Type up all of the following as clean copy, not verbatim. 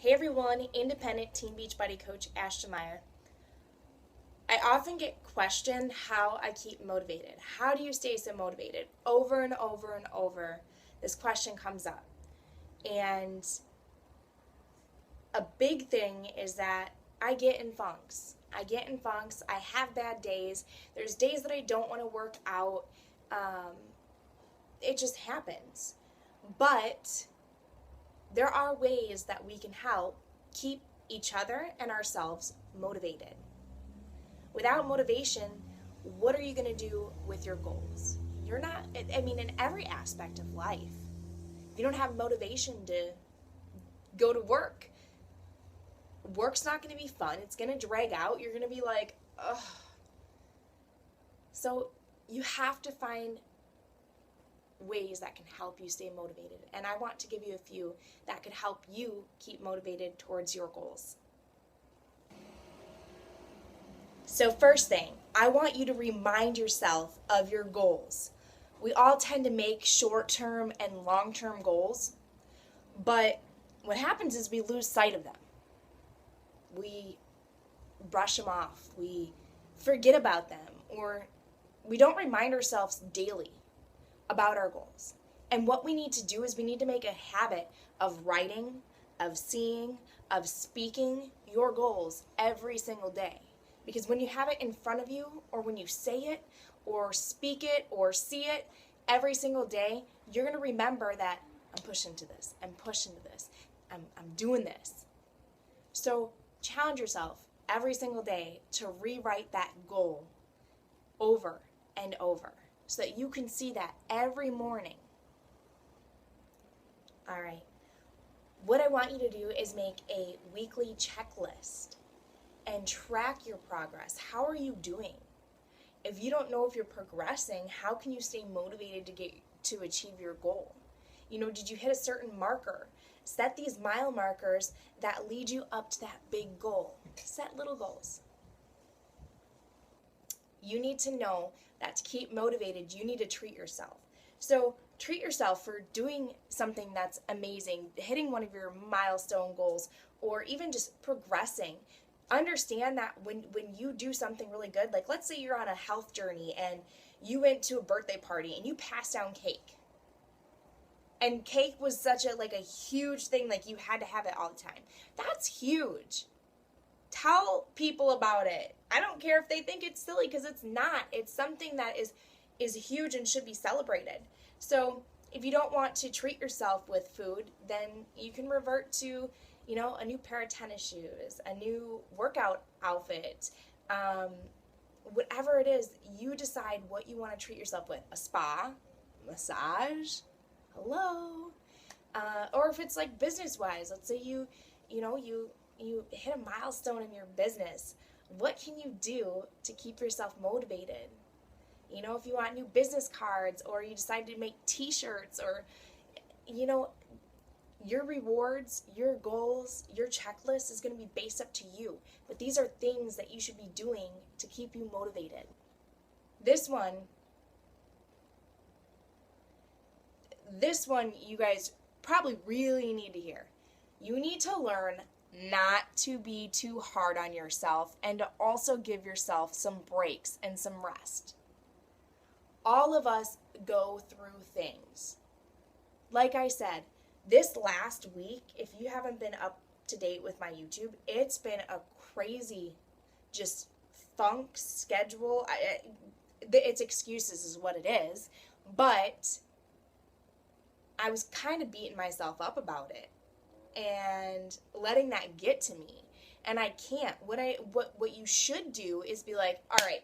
Hey everyone, independent Teen Beach Buddy Coach Ashton Meyer. I often get questioned how I keep motivated. How do you stay so motivated? Over and over and over, this question comes up. And a big thing is that I get in funks. I have bad days. There's days that I don't want to work out. It just happens. But there are ways that we can help keep each other and ourselves motivated. Without motivation, what are you going to do with your goals? In every aspect of life. If you don't have motivation to go to work, work's not going to be fun. It's going to drag out. You're going to be like, ugh. So you have to find ways that can help you stay motivated. And I want to give you a few that could help you keep motivated towards your goals. So first thing, I want you to remind yourself of your goals. We all tend to make short-term and long-term goals, but what happens is we lose sight of them. We brush them off, we forget about them, or we don't remind ourselves daily about our goals. And what we need to do is we need to make a habit of writing, of seeing, of speaking your goals every single day. Because when you have it in front of you, or when you say it, or speak it, or see it every single day, you're going to remember that I'm pushing to this, I'm pushing to this, I'm doing this. So challenge yourself every single day to rewrite that goal over and over so that you can see that every morning. All right. What I want you to do is make a weekly checklist and track your progress. How are you doing? If you don't know if you're progressing, how can you stay motivated to achieve your goal? Did you hit a certain marker? Set these mile markers that lead you up to that big goal. Set little goals. You need to know that to keep motivated, you need to treat yourself. So treat yourself for doing something that's amazing, hitting one of your milestone goals, or even just progressing. Understand that when you do something really good, like let's say you're on a health journey and you went to a birthday party and you passed down cake. And cake was such a huge thing, like you had to have it all the time. That's huge. Tell people about it. I don't care if they think it's silly, because it's not. It's something that is huge and should be celebrated. So if you don't want to treat yourself with food, then you can revert to a new pair of tennis shoes, a new workout outfit, whatever it is. You decide what you want to treat yourself with. A spa, massage, hello, or if it's like business-wise, let's say you hit a milestone in your business. What can you do to keep yourself motivated? If you want new business cards, or you decide to make t-shirts, or your rewards, your goals, your checklist is going to be based up to you. But these are things that you should be doing to keep you motivated. This one you guys probably really need to hear. You need to learn not to be too hard on yourself, and to also give yourself some breaks and some rest. All of us go through things. Like I said, this last week, if you haven't been up to date with my YouTube, it's been a crazy just funk schedule. It's excuses is what it is, but I was kind of beating myself up about it and letting that get to me. And I can't. What you should do is be like, all right,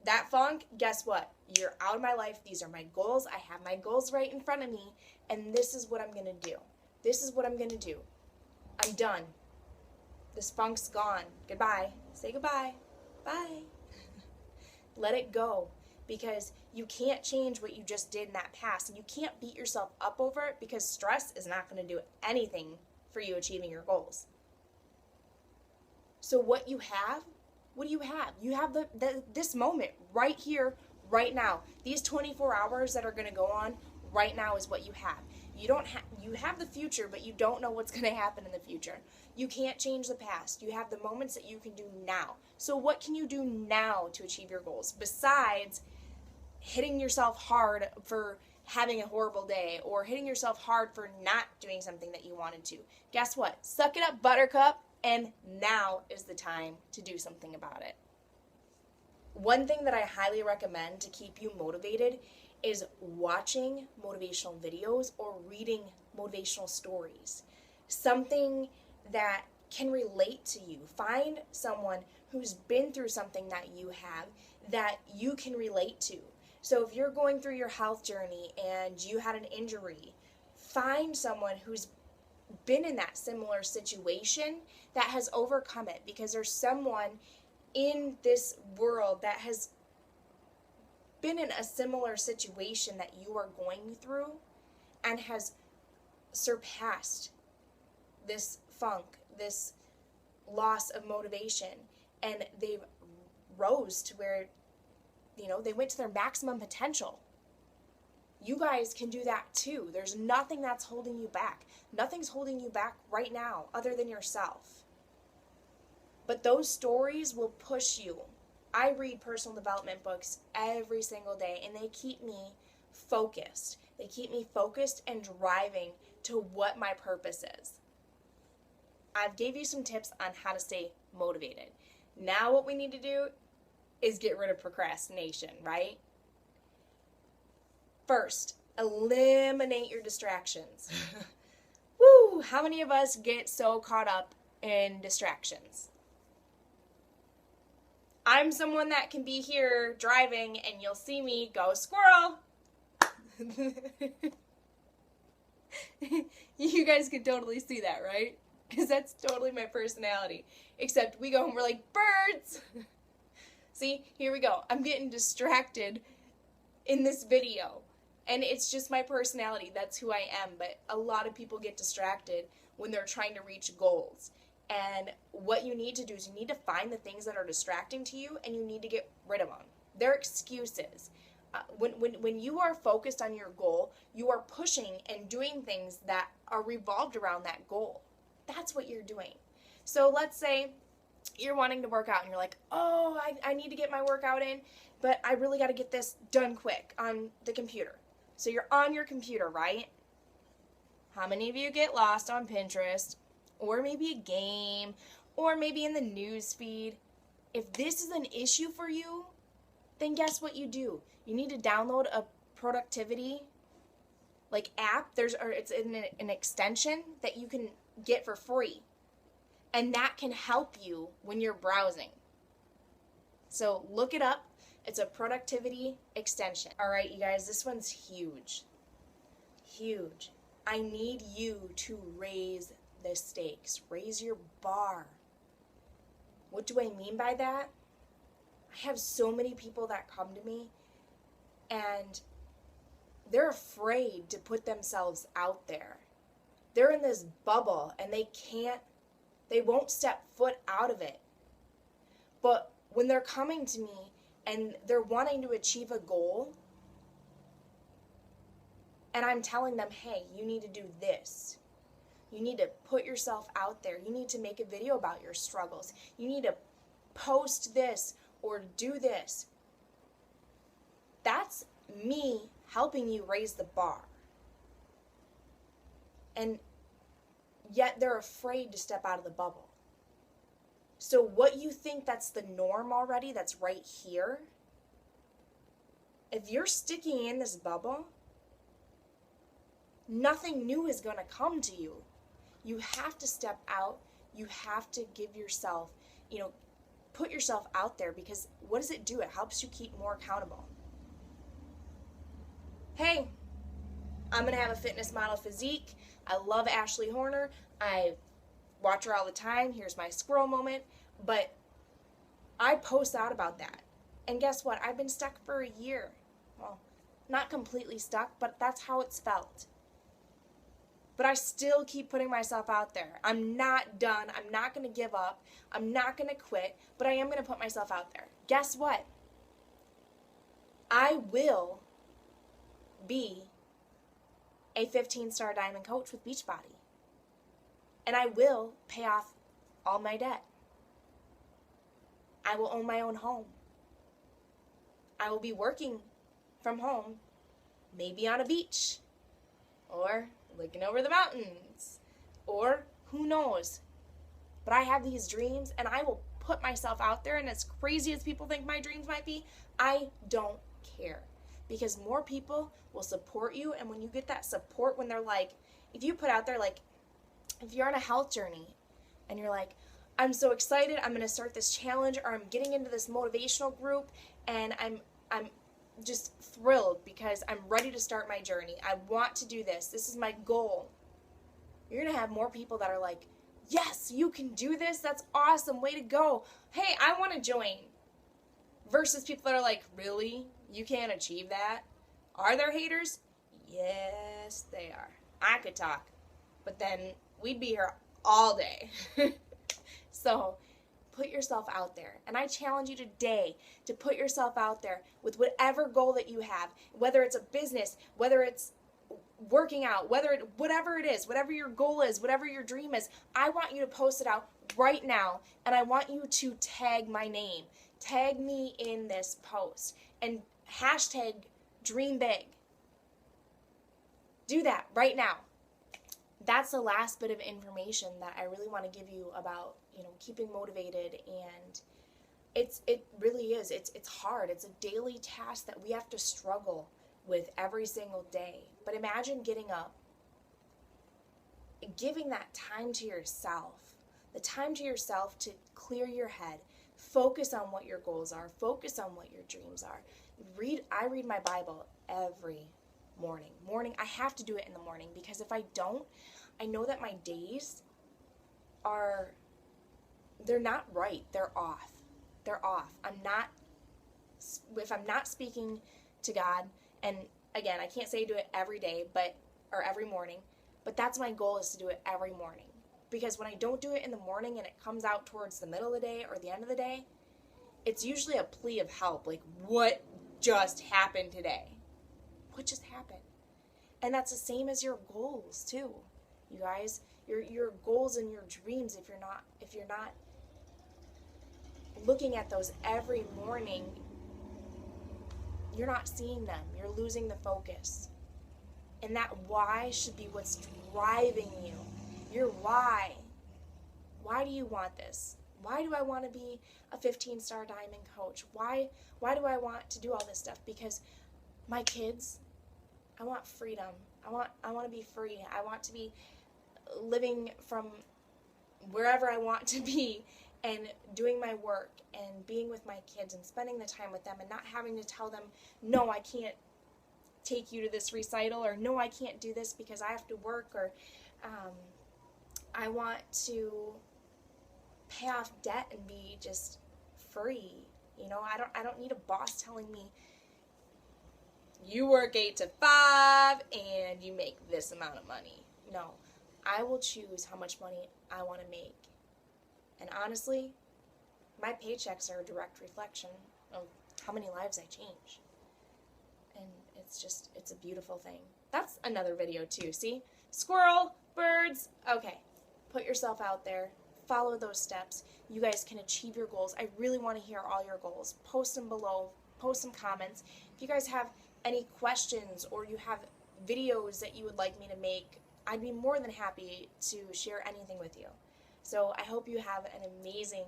that funk, guess what? You're out of my life. These are my goals. I have my goals right in front of me, and this is what I'm going to do. This is what I'm going to do. I'm done. This funk's gone. Goodbye. Say goodbye. Bye. Let it go, because you can't change what you just did in that past, and you can't beat yourself up over it, because stress is not going to do anything for you achieving your goals. So what do you have? You have this moment right here, right now. These 24 hours that are going to go on right now is what you have. You You have the future, but you don't know what's going to happen in the future. You can't change the past. You have the moments that you can do now. So what can you do now to achieve your goals besides hitting yourself hard for having a horrible day or hitting yourself hard for not doing something that you wanted to? Guess what? Suck it up, buttercup, and now is the time to do something about it. One thing that I highly recommend to keep you motivated is watching motivational videos or reading motivational stories. Something that can relate to you. Find someone who's been through something that you have that you can relate to. So if you're going through your health journey and you had an injury, find someone who's been in that similar situation that has overcome it, because there's someone in this world that has been in a similar situation that you are going through and has surpassed this funk, this loss of motivation, and they've rose to where, they went to their maximum potential. You guys can do that too. There's nothing that's holding you back. Nothing's holding you back right now other than yourself. But those stories will push you. I read personal development books every single day, and they keep me focused. They keep me focused and driving to what my purpose is. I've gave you some tips on how to stay motivated. Now what we need to do is get rid of procrastination, right? First, eliminate your distractions. Woo! How many of us get so caught up in distractions? I'm someone that can be here driving and you'll see me go, squirrel! You guys can totally see that, right? Because that's totally my personality. Except we go and we're like, birds! See, here we go. I'm getting distracted in this video. And it's just my personality. That's who I am. But a lot of people get distracted when they're trying to reach goals. And what you need to do is you need to find the things that are distracting to you and you need to get rid of them. They're excuses. When you are focused on your goal, you are pushing and doing things that are revolved around that goal. That's what you're doing. So let's say you're wanting to work out and you're like, oh, I need to get my workout in, but I really got to get this done quick on the computer. So you're on your computer, right? How many of you get lost on Pinterest, or maybe a game, or maybe in the news feed? If this is an issue for you, then guess what you do? You need to download a productivity app. It's an extension that you can get for free. And that can help you when you're browsing. So look it up. It's a productivity extension. All right, you guys, this one's huge. Huge. I need you to raise the stakes. Raise your bar. What do I mean by that? I have so many people that come to me and they're afraid to put themselves out there. They're in this bubble and they won't step foot out of it. But when they're coming to me and they're wanting to achieve a goal, and I'm telling them, hey, you need to do this. You need to put yourself out there. You need to make a video about your struggles. You need to post this or do this. That's me helping you raise the bar. And yet they're afraid to step out of the bubble. So what you think that's the norm already, that's right here, if you're sticking in this bubble, nothing new is going to come to you. You have to step out. You have to give yourself, put yourself out there, because what does it do? It helps you keep more accountable. Hey, I'm going to have a fitness model physique. I love Ashley Horner. I watch her all the time. Here's my squirrel moment. But I post out about that. And guess what? I've been stuck for a year. Well, not completely stuck, but that's how it's felt. But I still keep putting myself out there. I'm not done. I'm not going to give up. I'm not going to quit, but I am going to put myself out there. Guess what? I will be a 15-star diamond coach with Beachbody. And I will pay off all my debt. I will own my own home. I will be working from home, maybe on a beach, or looking over the mountains, or who knows. But I have these dreams, and I will put myself out there, and as crazy as people think my dreams might be, I don't care. Because more people will support you, and when you get that support, when they're like, if you put out there, like, if you're on a health journey, and you're like, I'm so excited, I'm going to start this challenge, or I'm getting into this motivational group, and I'm just thrilled because I'm ready to start my journey. I want to do this. This is my goal. You're going to have more people that are like, yes, you can do this. That's awesome. Way to go. Hey, I want to join. Versus people that are like, really? You can't achieve that? Are there haters? Yes, they are. I could talk, but then we'd be here all day. So put yourself out there. And I challenge you today to put yourself out there with whatever goal that you have, whether it's a business, whether it's working out, whatever it is, whatever your goal is, whatever your dream is. I want you to post it out right now, and I want you to tag my name. Tag me in this post and hashtag dream big. Do that right now. That's the last bit of information that I really want to give you about, keeping motivated. And it really is. It's hard. It's a daily task that we have to struggle with every single day. But imagine getting up, giving that time to yourself, the time to yourself to clear your head, focus on what your goals are, focus on what your dreams are. I read my Bible every morning. I have to do it in the morning, because if I don't, I know that my days they're not right. They're off. If I'm not speaking to God, and again, I can't say do it every day, or every morning, but that's my goal, is to do it every morning. Because when I don't do it in the morning and it comes out towards the middle of the day or the end of the day, it's usually a plea of help. Like, what just happened today? What just happened? And that's the same as your goals too, you guys. Your goals and your dreams, if you're not looking at those every morning, you're not seeing them. You're losing the focus. And that why should be what's driving you. Your why. Why do you want this? Why do I want to be a 15-star diamond coach? Why do I want to do all this stuff? Because my kids, I want freedom. I want to be free. I want to be living from wherever I want to be, and doing my work and being with my kids and spending the time with them, and not having to tell them, no, I can't take you to this recital, or no, I can't do this because I have to work, or I want to pay off debt and be just free. I don't need a boss telling me, you work 8 to 5 and you make this amount of money. No, I will choose how much money I want to make. And honestly, my paychecks are a direct reflection of how many lives I change. And it's a beautiful thing. That's another video too, see? Squirrel, birds. Okay, put yourself out there. Follow those steps. You guys can achieve your goals. I really want to hear all your goals. Post them below. Post some comments. If you guys have any questions, or you have videos that you would like me to make, I'd be more than happy to share anything with you. So I hope you have an amazing